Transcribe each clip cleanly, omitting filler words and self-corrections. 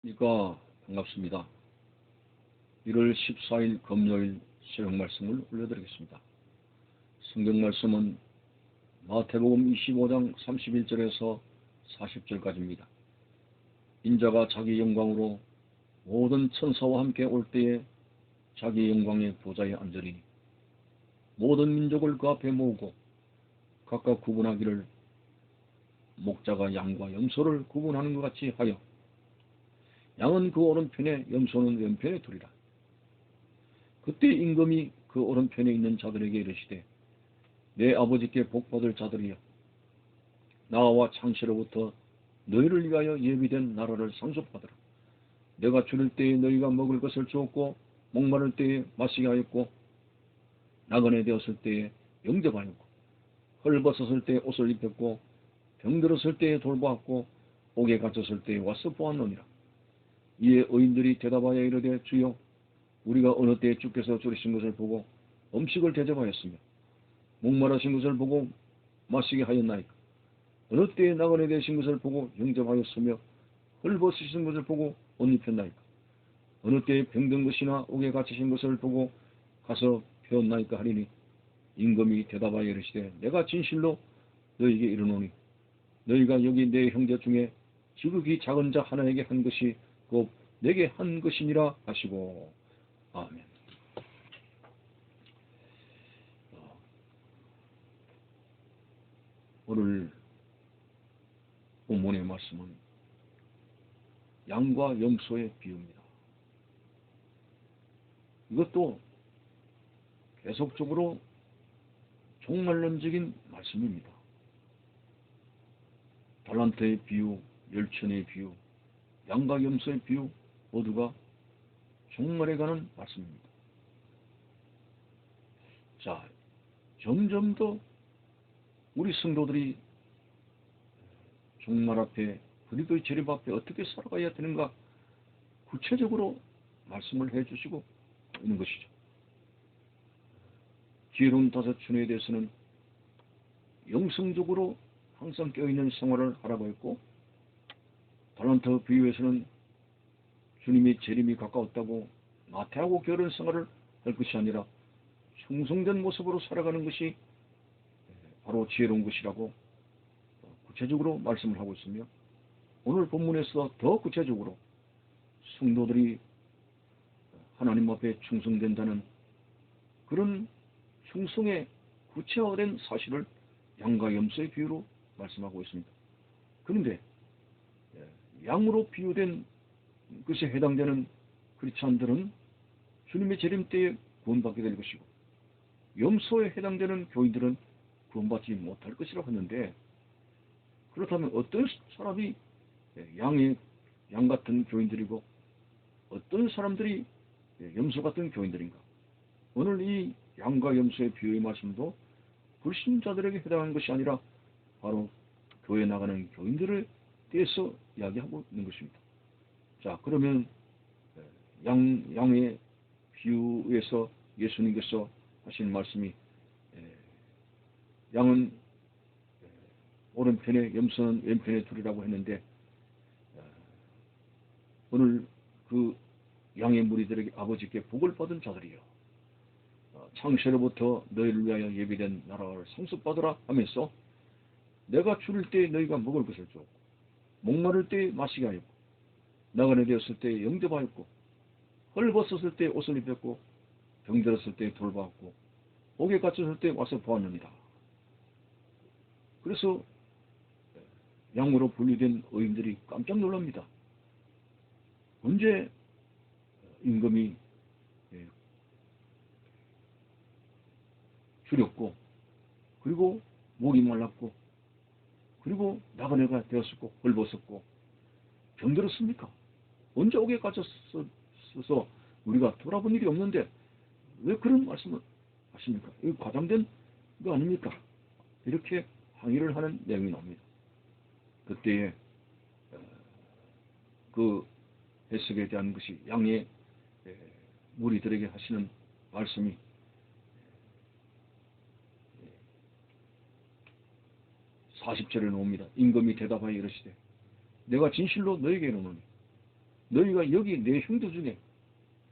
그러니까 반갑습니다. 1월 14일 금요일 새벽 말씀을 올려드리겠습니다. 성경 말씀은 마태복음 25장 31절에서 40절까지입니다. 인자가 자기 영광으로 모든 천사와 함께 올 때에 자기 영광의 보좌에 앉으리니 모든 민족을 그 앞에 모으고 각각 구분하기를 목자가 양과 염소를 구분하는 것 같이 하여 양은 그 오른편에 염소는 왼편에 두리라. 그때 임금이 그 오른편에 있는 자들에게 이르시되 내 아버지께 복받을 자들이여 나와 창세로부터 너희를 위하여 예비된 나라를 상속받으라. 내가 줄일 때에 너희가 먹을 것을 주었고 목마를 때에 마시게 하였고 나그네 되었을 때에 영접하였고 헐벗었을 때에 옷을 입혔고 병들었을 때에 돌보았고 옥에 갇혔을 때에 와서 보았느니라. 이에 의인들이 대답하여 이르되 주여 우리가 어느 때에 주께서 줄이신 것을 보고 음식을 대접하였으며 목마르신 것을 보고 마시게 하였나이까. 어느 때에 나그네 되신 것을 보고 영접하였으며 헐벗으신 것을 보고 옷 입혔나이까. 어느 때에 병든 것이나 옥에 갇히신 것을 보고 가서 배웠나이까 하리니 임금이 대답하여 이르시되 내가 진실로 너희에게 이르노니 너희가 여기 내 형제 중에 지극히 작은 자 하나에게 한 것이 곧 내게 한 것이니라 하시고 아멘. 오늘 본문의 말씀은 양과 염소의 비유입니다. 이것도 계속적으로 종말론적인 말씀입니다. 달란트의 비유, 멸천의 비유, 양과 염소의 비유 모두가 종말에 관한 말씀입니다. 자, 점점 더 우리 성도들이 종말 앞에 그리스도의 재림 앞에 어떻게 살아가야 되는가 구체적으로 말씀을 해주시고 있는 것이죠. 지혜로운 다섯 준에 대해서는 영성적으로 항상 깨어있는 생활을 하라고 했고, 달란트 비유에서는 주님의 재림이 가까웠다고 나태하고 게으른 생활을 할 것이 아니라 충성된 모습으로 살아가는 것이 바로 지혜로운 것이라고 구체적으로 말씀을 하고 있으며, 오늘 본문에서 더 구체적으로 성도들이 하나님 앞에 충성된다는 그런 충성의 구체화된 사실을 양과 염소의 비유로 말씀하고 있습니다. 그런데 양으로 비유된 것에 해당되는 크리스찬들은 주님의 재림 때에 구원받게 될 것이고, 염소에 해당되는 교인들은 구원받지 못할 것이라고 했는데, 그렇다면 어떤 사람이 양 같은 교인들이고 어떤 사람들이 염소 같은 교인들인가? 오늘 이 양과 염소의 비유의 말씀도 불신자들에게 해당하는 것이 아니라 바로 교회 나가는 교인들에 대해서 이야기하고 있는 것입니다. 자, 그러면 양의 비유에서 예수님께서 하신 말씀이 양은 오른편에 염소는 왼편에 두리라고 했는데, 오늘 그 양의 무리들에게 아버지께 복을 받은 자들이요 창세로부터 너희를 위하여 예비된 나라를 상속받으라 하면서 내가 줄일 때에 너희가 먹을 것을 주었고 목마를 때에 마시게 하였고 나그네 되었을 때에 영접하였고 헐벗었을 때에 옷을 입혔고 병들었을 때에 돌보았고 옥에 갇혔을 때에 와서 보았느니라. 그래서 양으로 분류된 의인들이 깜짝 놀랍니다. 언제 임금이 줄였고 그리고 목이 말랐고 그리고 나그네가 되었었고 헐벗었고 병들었습니까? 언제 옥에 갇혔어서 우리가 돌아본 일이 없는데 왜 그런 말씀을 하십니까? 이거 과장된 거 아닙니까? 이렇게 항의를 하는 내용이 나옵니다. 그때에 그 해석에 대한 것이 양의 무리들에게 하시는 말씀이 40절에 나옵니다. 임금이 대답하여 이르시되 내가 진실로 너에게 이르노니 너희가 여기 내 형제 중에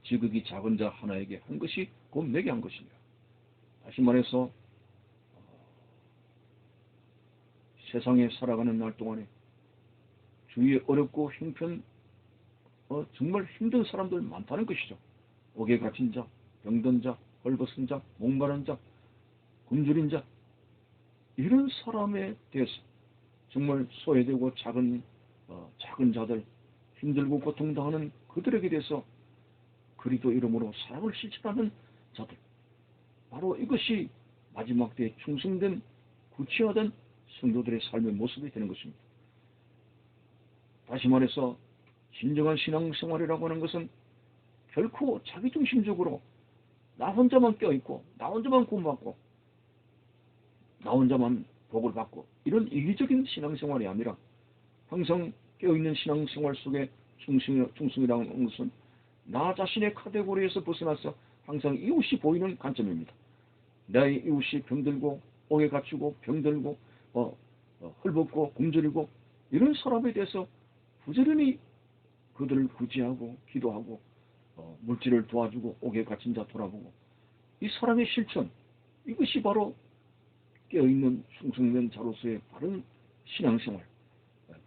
지극히 작은 자 하나에게 한 것이 곧 내게 한 것이니라. 다시 말해서 세상에 살아가는 날 동안에 주위에 어렵고 형편 정말 힘든 사람들 많다는 것이죠. 옥에 갇힌 자, 병든 자, 헐벗은 자, 목마른 자, 굶주린 자, 이런 사람에 대해서 정말 소외되고 작은 자들, 힘들고 고통당하는 그들에게 대해서 그리스도 이름으로 사랑을 실천하는 자들, 바로 이것이 마지막 때에 충성된 구체화된 성도들의 삶의 모습이 되는 것입니다. 다시 말해서 진정한 신앙생활이라고 하는 것은 결코 자기중심적으로 나 혼자만 껴있고 나 혼자만 구원받고 나 혼자만 복을 받고 이런 이기적인 신앙생활이 아니라 항상 깨어있는 신앙생활 속에 충성이라는 것은 나 자신의 카테고리에서 벗어나서 항상 이웃이 보이는 관점입니다. 나의 이웃이 병들고 옥에 갇히고 병들고 헐벗고 굶주리고 이런 사람에 대해서 부지런히 그들을 구제하고 기도하고 물질을 도와주고 옥에 갇힌 자 돌아보고 이 사랑의 실천, 이것이 바로 깨어있는 충성된 자로서의 바른 신앙생활,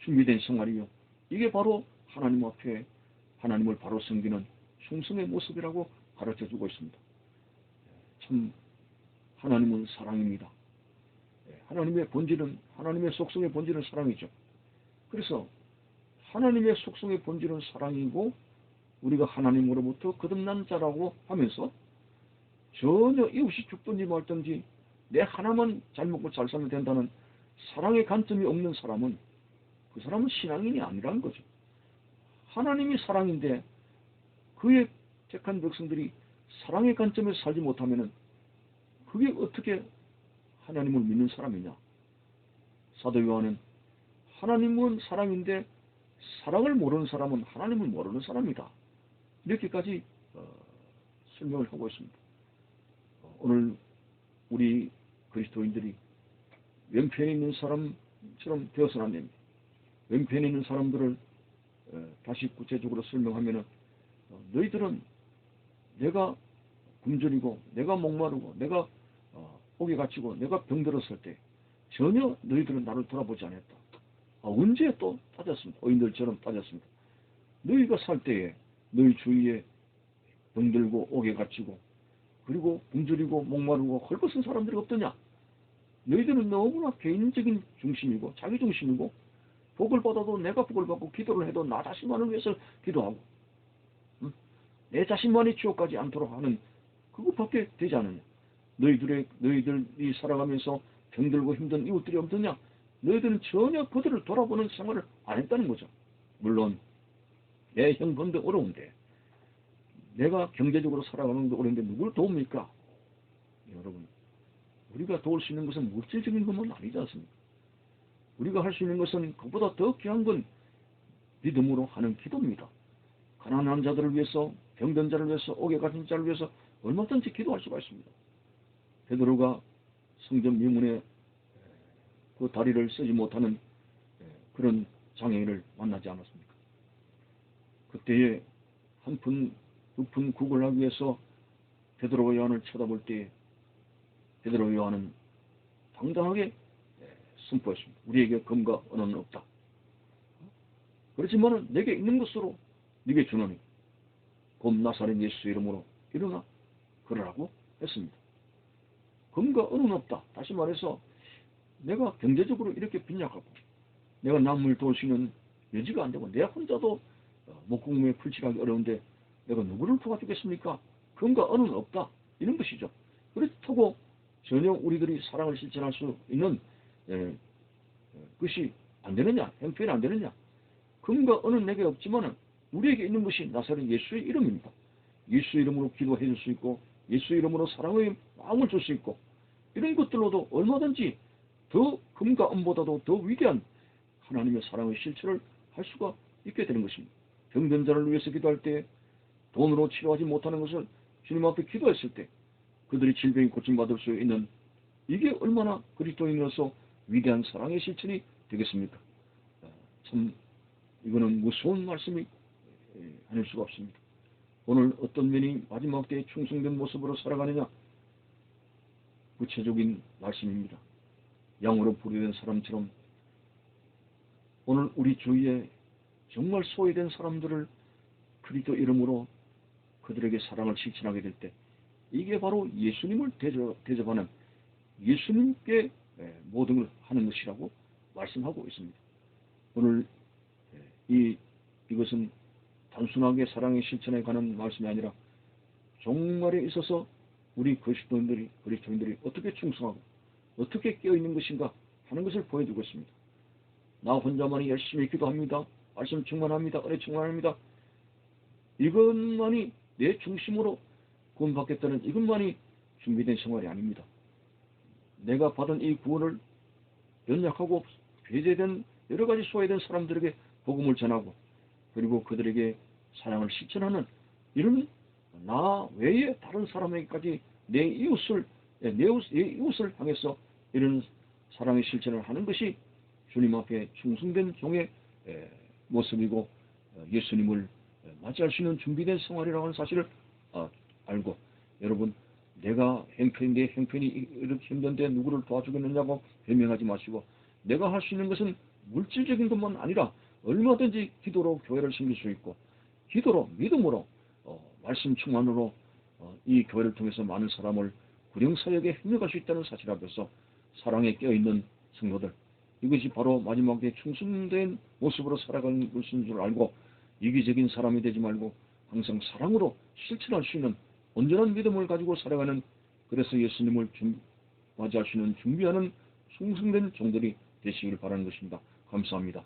준비된 생활이요. 이게 바로 하나님 앞에 하나님을 바로 섬기는 충성의 모습이라고 가르쳐주고 있습니다. 참 하나님은 사랑입니다. 하나님의 본질은, 하나님의 속성의 본질은 사랑이죠. 그래서 하나님의 속성의 본질은 사랑이고 우리가 하나님으로부터 거듭난 자라고 하면서 전혀 이웃이 죽든지 말든지 내 하나만 잘 먹고 잘 살면 된다는 사랑의 관점이 없는 사람은 그 사람은 신앙인이 아니라는 거죠. 하나님이 사랑인데 그의 택한 백성들이 사랑의 관점에서 살지 못하면 그게 어떻게 하나님을 믿는 사람이냐. 사도 요한은 하나님은 사랑인데 사랑을 모르는 사람은 하나님을 모르는 사람이다. 이렇게까지 설명을 하고 있습니다. 오늘 우리 그리스도인들이 왼편에 있는 사람처럼 되어서는 안 됩니다. 왼편에 있는 사람들을 다시 구체적으로 설명하면 너희들은 내가 굶주리고 내가 목마르고 내가 옥에 갇히고 내가 병들었을 때 전혀 너희들은 나를 돌아보지 않았다. 언제 또 따졌습니다. 어인들처럼 따졌습니다. 너희가 살 때에 너희 주위에 병들고 옥에 갇히고 그리고 굶주리고 목마르고 헐벗은 사람들이 없더냐. 너희들은 너무나 개인적인 중심이고 자기 중심이고 복을 받아도 내가 복을 받고 기도를 해도 나 자신만을 위해서 기도하고 내 자신만이 지옥 가지 않도록 하는 그것밖에 되지 않느냐. 너희들이 살아가면서 병들고 힘든 이웃들이 없느냐. 너희들은 전혀 그들을 돌아보는 생활을 안 했다는 거죠. 물론 내 형편도 어려운데 내가 경제적으로 살아가는 것도 어려운데 누구를 도웁니까? 여러분, 우리가 도울 수 있는 것은 물질적인 것만 아니지 않습니까? 우리가 할 수 있는 것은 그보다 더 귀한 건 믿음으로 하는 기도입니다. 가난한 자들을 위해서, 병든 자를 위해서, 옥에 갇힌 자를 위해서 얼마든지 기도할 수가 있습니다. 베드로가 성전 미문에 그 다리를 쓰지 못하는 그런 장애인을 만나지 않았습니까? 그때에 한 푼, 두 푼 국을 하기 위해서 베드로와 요한을 쳐다볼 때 베드로와 요한은 당당하게 선포했습니다. 우리에게 금과 은은 없다. 그렇지만 내게 있는 것으로 네게 주노니 곧 나사렛 예수 이름으로 일어나 그러라고 했습니다. 금과 은은 없다. 다시 말해서 내가 경제적으로 이렇게 빈약하고 내가 남을 도울 수 있는 여지가 안 되고 내 혼자도 목공무에 풀칠하기 어려운데 내가 누구를 도와주겠습니까? 금과 은은 없다. 이런 것이죠. 그렇다고 전혀 우리들이 사랑을 실천할 수 있는 것이 안 되느냐? 형편이 안 되느냐? 금과 은은 내게 없지만 우리에게 있는 것이 나사렛 예수의 이름입니다. 예수 이름으로 기도해 줄 수 있고 예수 이름으로 사랑의 마음을 줄 수 있고 이런 것들로도 얼마든지 더 금과 은보다도 더 위대한 하나님의 사랑의 실천을 할 수가 있게 되는 것입니다. 병든 자를 위해서 기도할 때 돈으로 치료하지 못하는 것을 주님 앞에 기도했을 때 그들이 질병이 고침받을 수 있는 이게 얼마나 그리스도인으로서 위대한 사랑의 실천이 되겠습니까? 참 이거는 무서운 말씀이 아닐 수가 없습니다. 오늘 어떤 면이 마지막 때에 충성된 모습으로 살아가느냐? 구체적인 말씀입니다. 양으로 부르된 사람처럼 오늘 우리 주위에 정말 소외된 사람들을 그리스도 이름으로 그들에게 사랑을 실천하게 될 때 이게 바로 예수님을 대접하는 예수님께 모든 걸 하는 것이라고 말씀하고 있습니다. 오늘 이것은 단순하게 사랑의 실천에 관한 말씀이 아니라 종말에 있어서 우리 그리스도인들이 어떻게 충성하고 어떻게 깨어있는 것인가 하는 것을 보여주고 있습니다. 나 혼자만이 열심히 기도합니다. 말씀 충만합니다. 은혜 충만합니다. 이것만이 내 중심으로 구원받겠다는 이것만이 준비된 생활이 아닙니다. 내가 받은 이 구원을 연약하고 배제된 여러 가지 소외된 사람들에게 복음을 전하고 그리고 그들에게 사랑을 실천하는 이런 나 외에 다른 사람에게까지 내 이웃을 향해서 이런 사랑의 실천을 하는 것이 주님 앞에 충성된 종의 모습이고 예수님을 맞이할 수 있는 준비된 생활이라고 하는 사실을 알고 여러분 내가 내 형편이 이렇게 힘든데 누구를 도와주겠느냐고 변명하지 마시고 내가 할 수 있는 것은 물질적인 것만 아니라 얼마든지 기도로 교회를 섬길 수 있고 기도로 믿음으로 말씀 충만으로 이 교회를 통해서 많은 사람을 구령사역에 협력할 수 있다는 사실 앞에서 사랑에 깨어있는 성도들 이것이 바로 마지막에 충성된 모습으로 살아가는 것인 줄 알고 이기적인 사람이 되지 말고 항상 사랑으로 실천할 수 있는 온전한 믿음을 가지고 살아가는 그래서 예수님을 맞이할 수 있는 준비하는 충성된 종들이 되시길 바라는 것입니다. 감사합니다.